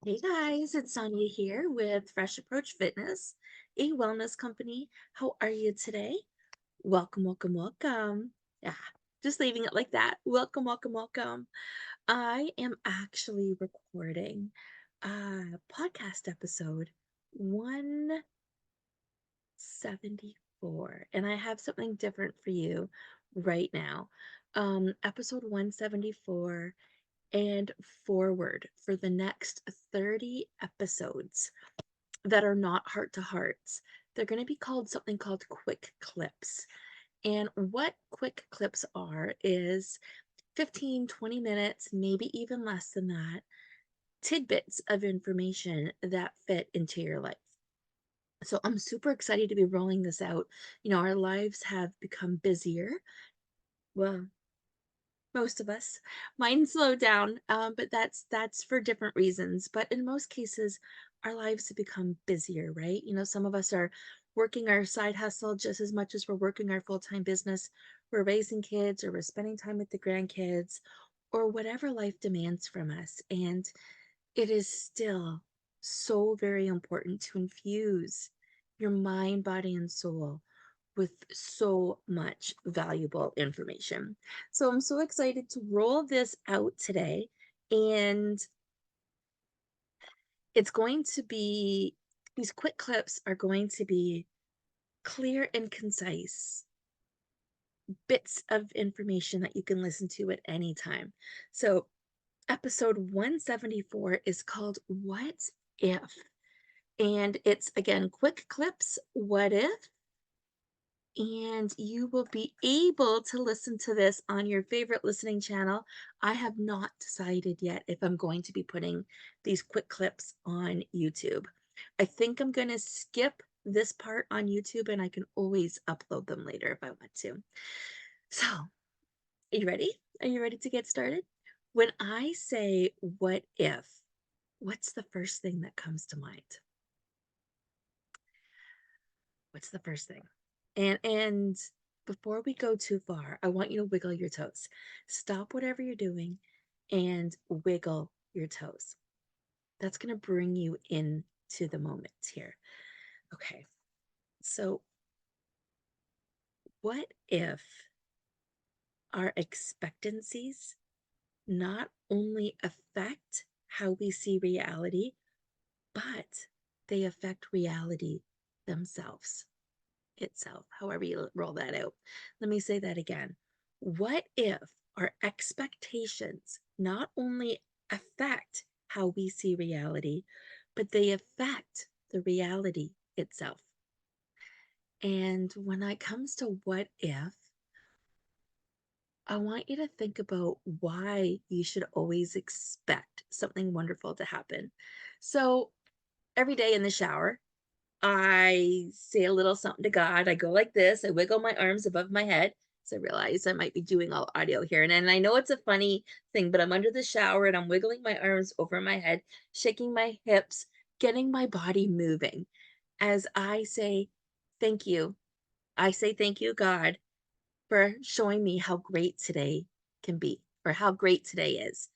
Hey guys, it's Sonia here with Fresh Approach Fitness, a wellness company. How are you today? Welcome, welcome, welcome. Yeah, just leaving it like that. Welcome, welcome, welcome. I am actually recording a podcast episode 174, and I have something different for you right now. Episode 174 and forward for the next 30 episodes that are not heart to hearts. They're going to be called something called quick clips. And what quick clips are is 15, 20 minutes, maybe even less than that, tidbits of information that fit into your life. So I'm super excited to be rolling this out. Our lives have become busier. Well, most of us. Mine slowed down, but that's for different reasons. But in most cases, our lives have become busier, right? Some of us are working our side hustle just as much as we're working our full-time business. We're raising kids, or we're spending time with the grandkids, or whatever life demands from us. And it is still so very important to infuse your mind, body, and soul with so much valuable information. So I'm so excited to roll this out today. And it's going to be, these quick clips are going to be clear and concise bits of information that you can listen to at any time. So episode 174 is called What If? And it's again quick clips. What if? And you will be able to listen to this on your favorite listening channel. I have not decided yet if I'm going to be putting these quick clips on YouTube. I think I'm going to skip this part on YouTube, and I can always upload them later if I want to. So, are you ready? Are you ready to get started? When I say what if, what's the first thing that comes to mind? What's the first thing? And before we go too far, I want you to wiggle your toes. Stop whatever you're doing and wiggle your toes. That's going to bring you into the moment here. Okay. So, what if our expectancies not only affect how we see reality, but they affect reality themselves? Itself, however you roll that out. Let me say that again. What if our expectations not only affect how we see reality, but they affect the reality itself? And when it comes to what if, I want you to think about why you should always expect something wonderful to happen. So every day in the shower, I say a little something to God. I go like this. I wiggle my arms above my head. So I realize I might be doing all audio here. And I know it's a funny thing, but I'm under the shower and I'm wiggling my arms over my head, shaking my hips, getting my body moving as I say, thank you. I say, thank you, God, for showing me how great today can be, or how great today is.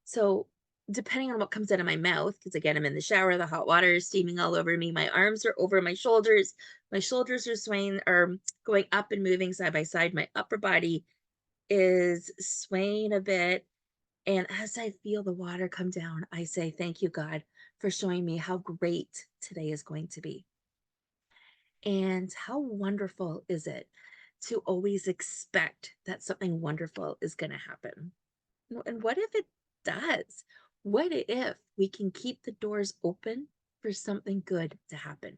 So, depending on what comes out of my mouth, because again, I'm in the shower, the hot water is steaming all over me. My arms are over my shoulders. My shoulders are swaying or going up and moving side by side. My upper body is swaying a bit. And as I feel the water come down, I say, thank you, God, for showing me how great today is going to be. And how wonderful is it to always expect that something wonderful is going to happen? And what if it does? What if we can keep the doors open for something good to happen?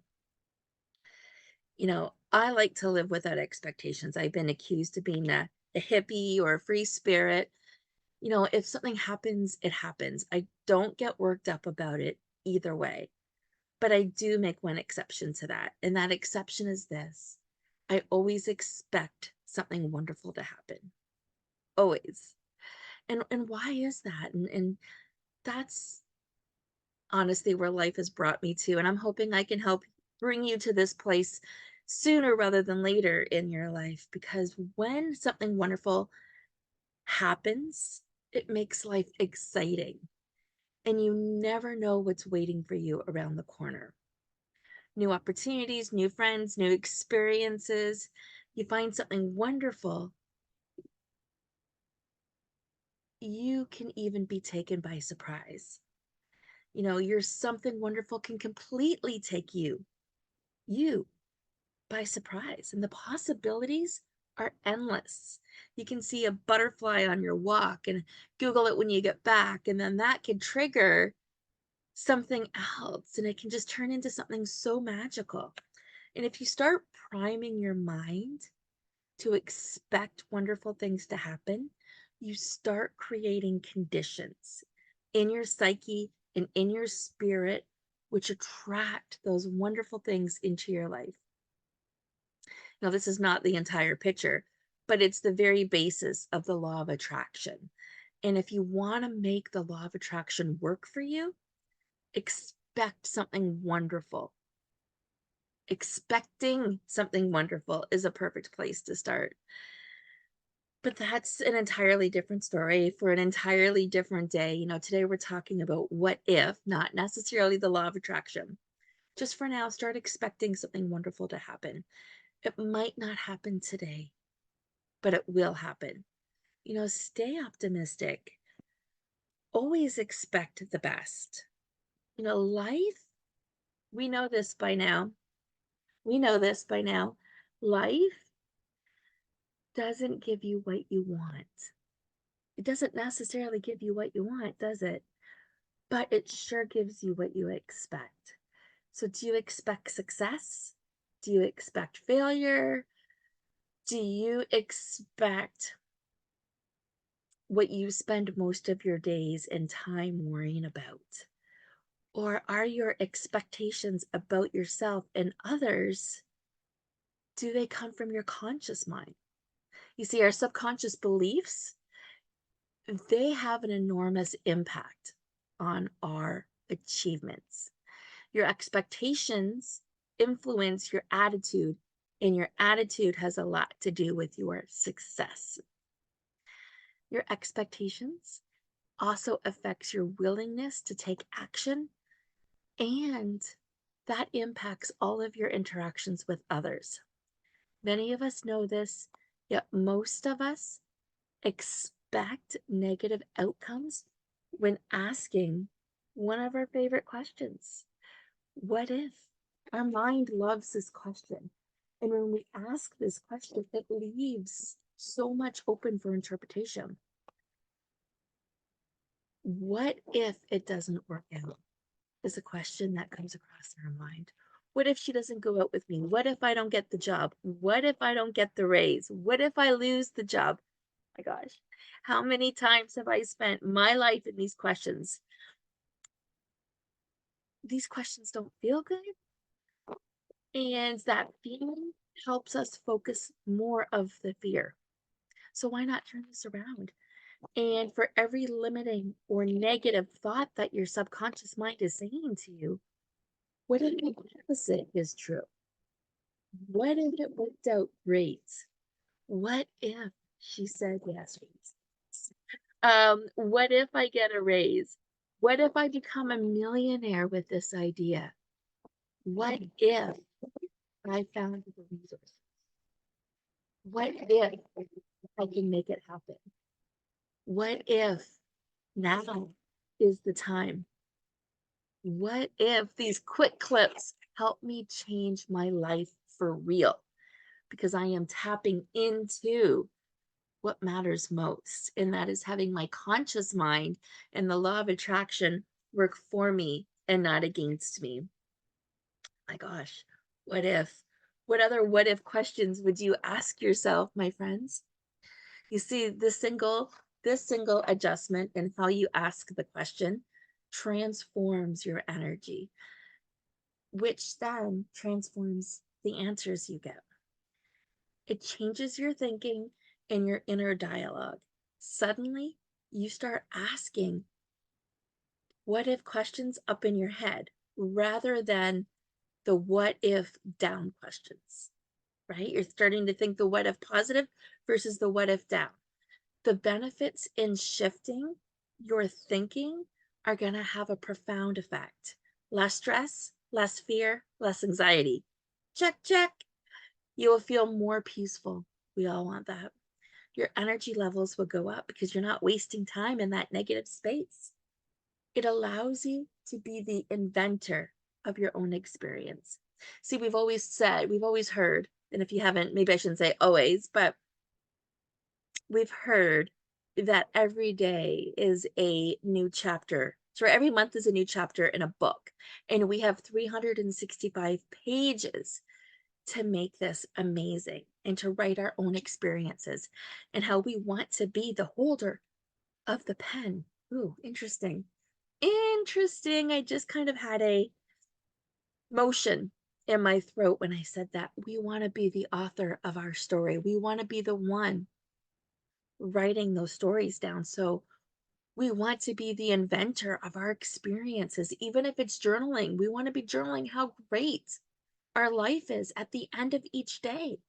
I like to live without expectations. I've been accused of being a hippie or a free spirit. If something happens, it happens. I don't get worked up about it either way. But I do make one exception to that. And that exception is this: I always expect something wonderful to happen. Always. And why is that? And that's honestly where life has brought me to. And I'm hoping I can help bring you to this place sooner rather than later in your life. Because when something wonderful happens, it makes life exciting. and you never know what's waiting for you around the corner. New opportunities, new friends, new experiences. You find something wonderful. You can even be taken by surprise. Your something wonderful can completely take you by surprise. And the possibilities are endless. You can see a butterfly on your walk and Google it when you get back. And then that can trigger something else. And it can just turn into something so magical. And if you start priming your mind to expect wonderful things to happen, you start creating conditions in your psyche and in your spirit, which attract those wonderful things into your life. Now, this is not the entire picture, but it's the very basis of the law of attraction. And if you want to make the law of attraction work for you, expect something wonderful. Expecting something wonderful is a perfect place to start. But that's an entirely different story for an entirely different day. Today we're talking about what if, not necessarily the law of attraction. Just for now, start expecting something wonderful to happen. It might not happen today, but it will happen. Stay optimistic. Always expect the best. Life, we know this by now. We know this by now. Life doesn't give you what you want. It doesn't necessarily give you what you want, does it? But it sure gives you what you expect. So, do you expect success? Do you expect failure? Do you expect what you spend most of your days and time worrying about? Or are your expectations about yourself and others, do they come from your conscious mind? You see, our subconscious beliefs, they have an enormous impact on our achievements. Your expectations influence your attitude, and your attitude has a lot to do with your success. Your expectations also affects your willingness to take action, and that impacts all of your interactions with others. Many of us know this, yet most of us expect negative outcomes when asking one of our favorite questions. What if? Our mind loves this question. And when we ask this question, it leaves so much open for interpretation. What if it doesn't work out? Is a question that comes across our mind. What if she doesn't go out with me? What if I don't get the job? What if I don't get the raise? What if I lose the job? My gosh, how many times have I spent my life in these questions? These questions don't feel good. And that feeling helps us focus more of the fear. So why not turn this around? And for every limiting or negative thought that your subconscious mind is saying to you, what if the opposite is true? What if it worked out great? What if she said yes? What if I get a raise? What if I become a millionaire with this idea? What if I found the resources? What if I can make it happen? What if now is the time? What if these quick clips help me change my life for real? Because I am tapping into what matters most, and that is having my conscious mind and the law of attraction work for me and not against me. My gosh, what if? What other what if questions would you ask yourself, my friends? You see, this single adjustment in how you ask the question transforms your energy, which then transforms the answers you get. It changes your thinking and your inner dialogue. Suddenly, you start asking what if questions up in your head rather than the what if down questions, right? You're starting to think the what if positive versus the what if down. The benefits in shifting your thinking are going to have a profound effect. Less stress, less fear, less anxiety. Check, check. You will feel more peaceful. We all want that. Your energy levels will go up because you're not wasting time in that negative space. It allows you to be the inventor of your own experience. See, we've always said, we've always heard, and if you haven't, maybe I shouldn't say always, but we've heard that every day is a new chapter. So every month is a new chapter in a book. And we have 365 pages to make this amazing and to write our own experiences and how we want to be the holder of the pen. Ooh, interesting. Interesting. I just kind of had a motion in my throat when I said that. We want to be the author of our story. We want to be the one writing those stories down. So we want to be the inventor of our experiences, even if it's journaling. We want to be journaling how great our life is at the end of each day.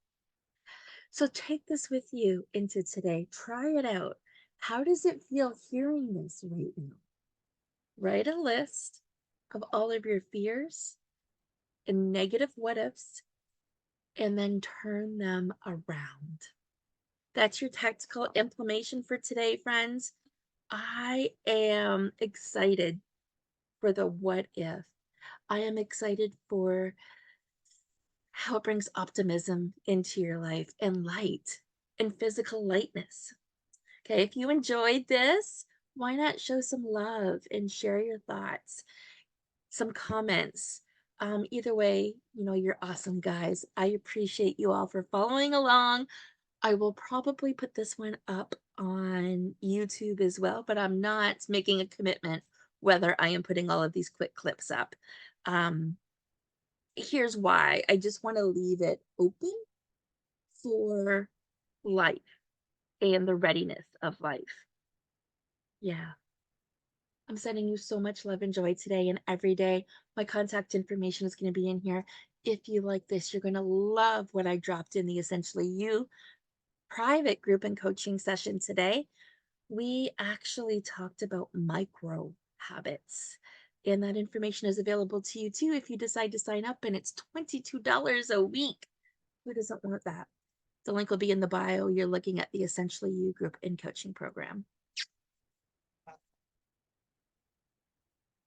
So take this with you into today. Try it out. How does it feel hearing this right now? Write a list of all of your fears and negative what ifs, and then turn them around. That's your tactical implementation for today, friends. I am excited for the what if. I am excited for how it brings optimism into your life and light and physical lightness. Okay, if you enjoyed this, why not show some love and share your thoughts, some comments. Either way, you're awesome, guys. I appreciate you all for following along. I will probably put this one up on YouTube as well, but I'm not making a commitment whether I am putting all of these quick clips up. Um, Here's why. I just want to leave it open for life and the readiness of life. Yeah. I'm sending you so much love and joy today and every day. My contact information is going to be in here. If you like this, you're going to love what I dropped in the Essentially You private group and coaching session today. We actually talked about micro habits, and that information is available to you too if you decide to sign up, and it's $22 a week. Who doesn't want that? The link will be in the bio. You're looking at the Essentially You group and coaching program.